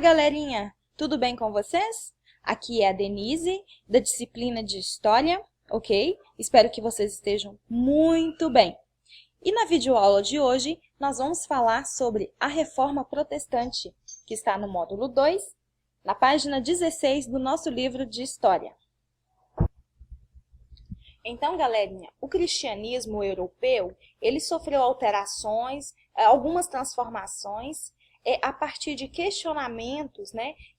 galerinha! Tudo bem com vocês? Aqui é a Denise, da disciplina de História, ok? Espero que vocês estejam muito bem. E na videoaula de hoje, nós vamos falar sobre a Reforma Protestante, que está no módulo 2, na página 16 do nosso livro de História. Então, galerinha, o cristianismo europeu, ele sofreu alterações, algumas transformações, a partir de questionamentos,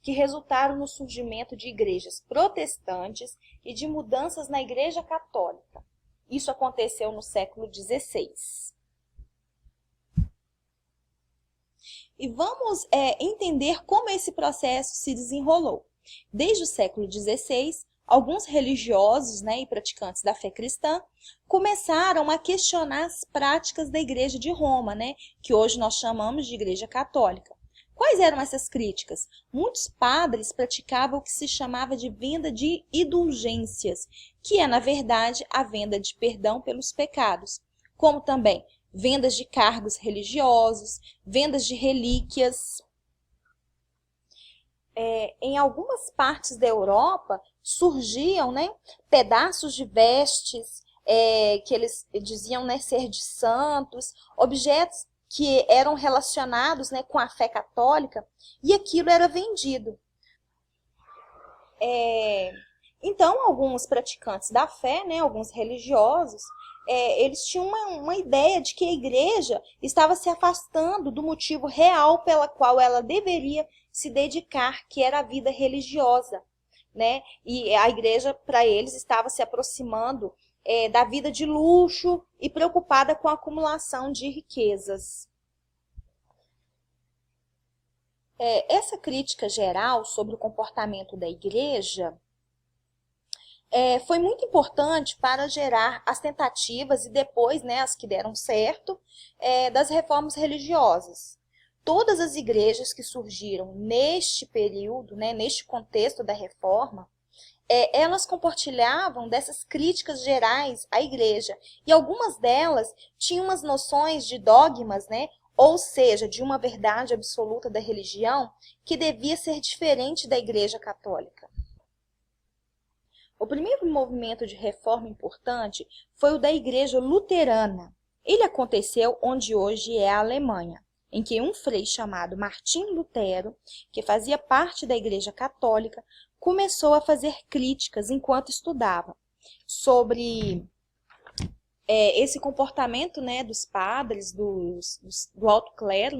que resultaram no surgimento de igrejas protestantes e de mudanças na Igreja Católica. Isso aconteceu no século XVI. E vamos entender como esse processo se desenrolou. Desde o século XVI, alguns religiosos e praticantes da fé cristã começaram a questionar as práticas da Igreja de Roma, que hoje nós chamamos de Igreja Católica. Quais eram essas críticas? Muitos padres praticavam o que se chamava de venda de indulgências, que é, na verdade, a venda de perdão pelos pecados, como também vendas de cargos religiosos, vendas de relíquias. Em algumas partes da Europa surgiam pedaços de vestes que eles diziam ser de santos, objetos que eram relacionados com a fé católica, e aquilo era vendido. Então, alguns praticantes da fé, alguns religiosos, eles tinham uma ideia de que a igreja estava se afastando do motivo real pela qual ela deveria se dedicar, que era a vida religiosa, E a igreja, para eles, estava se aproximando da vida de luxo e preocupada com a acumulação de riquezas. Essa crítica geral sobre o comportamento da igreja foi muito importante para gerar as tentativas e depois as que deram certo das reformas religiosas. Todas as igrejas que surgiram neste período, neste contexto da reforma, elas compartilhavam dessas críticas gerais à igreja. E algumas delas tinham umas noções de dogmas, ou seja, de uma verdade absoluta da religião, que devia ser diferente da Igreja Católica. O primeiro movimento de reforma importante foi o da Igreja Luterana. Ele aconteceu onde hoje é a Alemanha, em que um frei chamado Martim Lutero, que fazia parte da Igreja Católica, começou a fazer críticas enquanto estudava sobre esse comportamento dos padres, do alto clero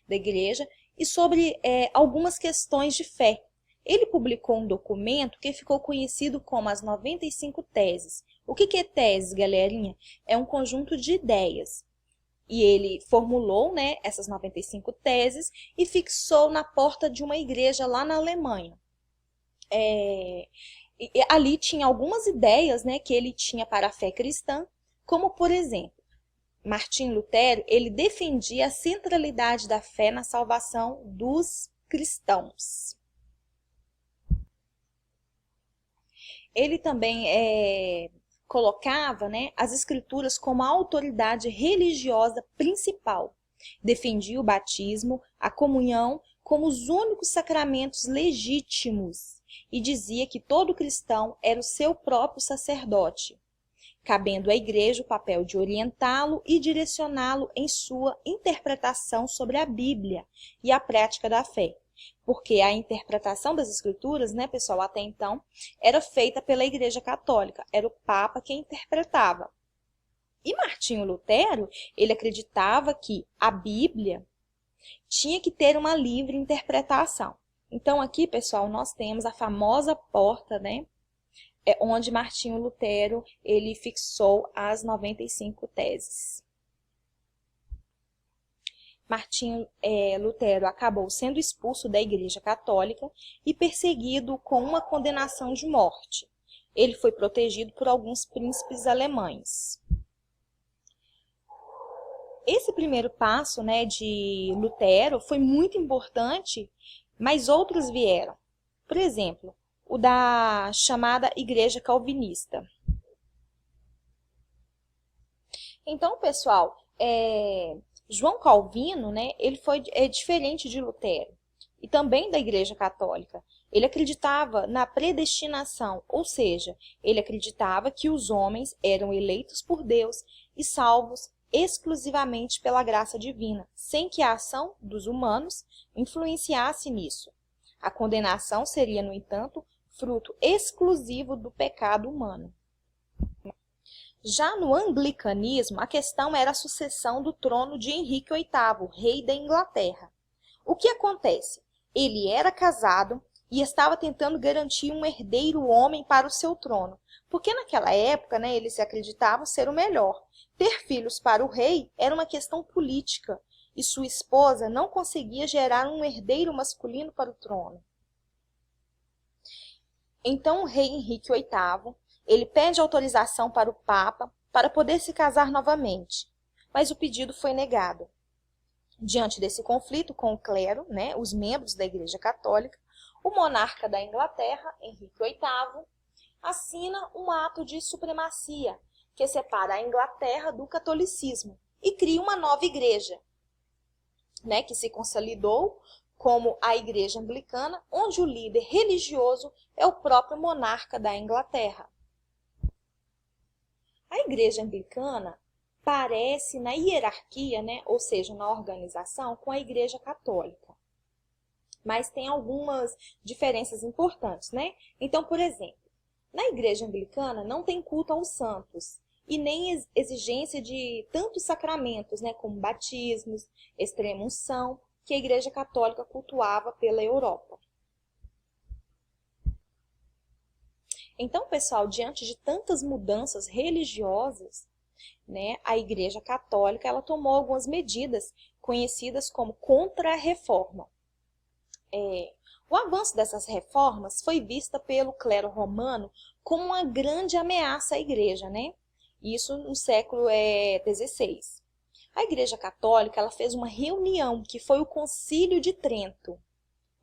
da igreja, e sobre algumas questões de fé. Ele publicou um documento que ficou conhecido como as 95 teses. O que é tese, galerinha? É um conjunto de ideias. E ele formulou essas 95 teses e fixou na porta de uma igreja lá na Alemanha. E ali tinha algumas ideias que ele tinha para a fé cristã, como, por exemplo, Martim Lutero, ele defendia a centralidade da fé na salvação dos cristãos. Ele também colocava as escrituras como a autoridade religiosa principal. Defendia o batismo, a comunhão, como os únicos sacramentos legítimos, e dizia que todo cristão era o seu próprio sacerdote, cabendo à igreja o papel de orientá-lo e direcioná-lo em sua interpretação sobre a Bíblia e a prática da fé. Porque a interpretação das escrituras, pessoal, até então, era feita pela Igreja Católica, era o Papa quem interpretava. E Martinho Lutero, ele acreditava que a Bíblia tinha que ter uma livre interpretação. Então, aqui, pessoal, nós temos a famosa porta, onde Martinho Lutero ele fixou as 95 teses. Martinho Lutero acabou sendo expulso da Igreja Católica e perseguido com uma condenação de morte. Ele foi protegido por alguns príncipes alemães. Esse primeiro passo de Lutero foi muito importante, mas outros vieram. Por exemplo, o da chamada Igreja Calvinista. Então, pessoal, João Calvino, ele foi diferente de Lutero. e também da Igreja Católica. Ele acreditava na predestinação, ou seja, ele acreditava que os homens eram eleitos por Deus e salvos exclusivamente pela graça divina, sem que a ação dos humanos influenciasse nisso. A condenação seria, no entanto, fruto exclusivo do pecado humano. Já no anglicanismo, a questão era a sucessão do trono de Henrique VIII, rei da Inglaterra. O que acontece? Ele era casado e estava tentando garantir um herdeiro homem para o seu trono, porque naquela época, né, eles acreditavam ser o melhor. Ter filhos para o rei era uma questão política, e sua esposa não conseguia gerar um herdeiro masculino para o trono. Então o rei Henrique VIII, ele pede autorização para o Papa para poder se casar novamente, mas o pedido foi negado. Diante desse conflito com o clero, né, os membros da Igreja Católica, o monarca da Inglaterra, Henrique VIII, assina um ato de supremacia que separa a Inglaterra do catolicismo e cria uma nova igreja, né, que se consolidou como a Igreja Anglicana, onde o líder religioso é o próprio monarca da Inglaterra. A Igreja Anglicana parece na hierarquia, né, ou seja, na organização, com a Igreja Católica. Mas tem algumas diferenças importantes, né? Então, por exemplo, na Igreja Anglicana não tem culto aos santos e nem exigência de tantos sacramentos, né, como batismos, extrema-unção, que a Igreja Católica cultuava pela Europa. Então, pessoal, diante de tantas mudanças religiosas, né, a Igreja Católica ela tomou algumas medidas conhecidas como contra-reforma. O avanço dessas reformas foi vista pelo clero romano como uma grande ameaça à Igreja, né? Isso no século XVI. A Igreja Católica ela fez uma reunião, que foi o Concílio de Trento,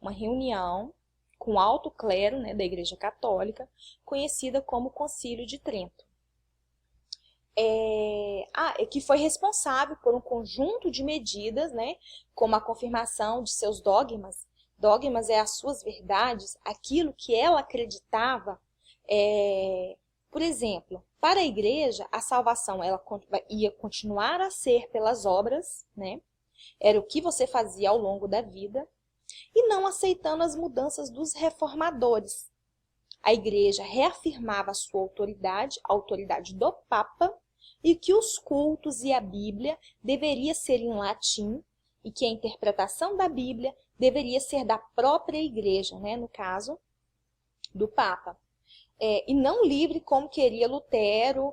uma reunião com o alto clero, né, da Igreja Católica, conhecida como Concílio de Trento. Que foi responsável por um conjunto de medidas, né, como a confirmação de seus dogmas. Dogmas é as suas verdades, aquilo que ela acreditava. Por exemplo, para a igreja, a salvação ela ia continuar a ser pelas obras, né? Era o que você fazia ao longo da vida, e não aceitando as mudanças dos reformadores. A igreja reafirmava a sua autoridade, a autoridade do Papa, e que os cultos e a Bíblia deveria ser em latim, e que a interpretação da Bíblia deveria ser da própria igreja, né? No caso do Papa. E não livre como queria Lutero,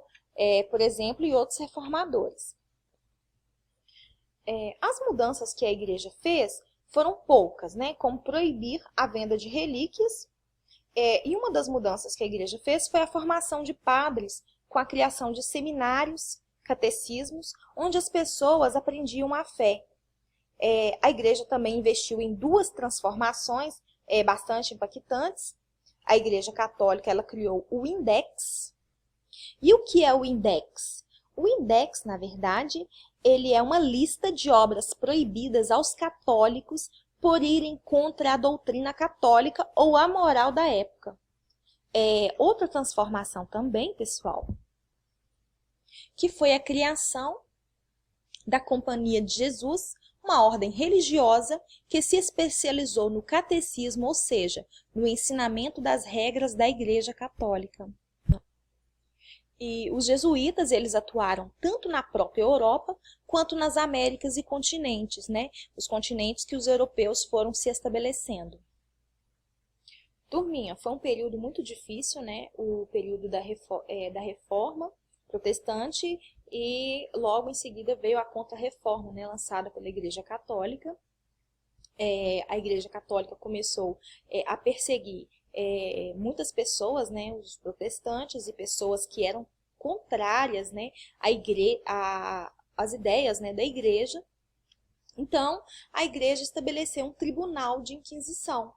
por exemplo, e outros reformadores. As mudanças que a igreja fez foram poucas, né? Como proibir a venda de relíquias, e uma das mudanças que a igreja fez foi a formação de padres com a criação de seminários, catecismos, onde as pessoas aprendiam a fé. A igreja também investiu em duas transformações bastante impactantes. A Igreja Católica ela criou o Index. E o que é o Index? O Index, na verdade, ele é uma lista de obras proibidas aos católicos por irem contra a doutrina católica ou a moral da época. Outra transformação também, pessoal, que foi a criação da Companhia de Jesus, uma ordem religiosa que se especializou no catecismo, ou seja, no ensinamento das regras da Igreja Católica. E os jesuítas, eles atuaram tanto na própria Europa, quanto nas Américas e continentes, né? Os continentes que os europeus foram se estabelecendo. Turminha, foi um período muito difícil, né? O período da Reforma Protestante, e logo em seguida veio a Contra-Reforma, né, lançada pela Igreja Católica. A Igreja Católica começou a perseguir muitas pessoas, né, os protestantes e pessoas que eram contrárias, né, às ideias, né, da Igreja. Então, a Igreja estabeleceu um tribunal de inquisição,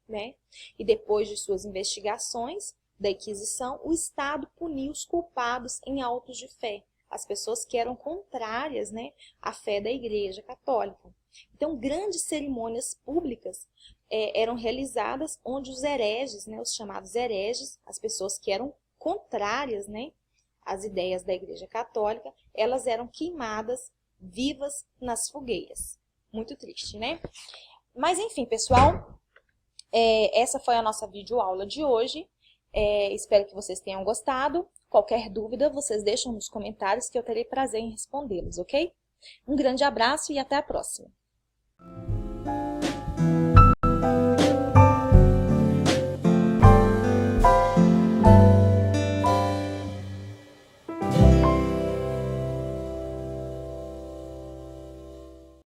né, e depois de suas investigações da Inquisição, o Estado puniu os culpados em autos de fé, as pessoas que eram contrárias, né, à fé da Igreja Católica. Então, grandes cerimônias públicas eram realizadas onde os hereges, né, os chamados hereges, as pessoas que eram contrárias, né, às ideias da Igreja Católica, elas eram queimadas vivas nas fogueiras. Muito triste, né? Mas enfim, pessoal, essa foi a nossa videoaula de hoje. Espero que vocês tenham gostado. Qualquer dúvida, vocês deixam nos comentários que eu terei prazer em respondê-los, ok? Um grande abraço e até a próxima!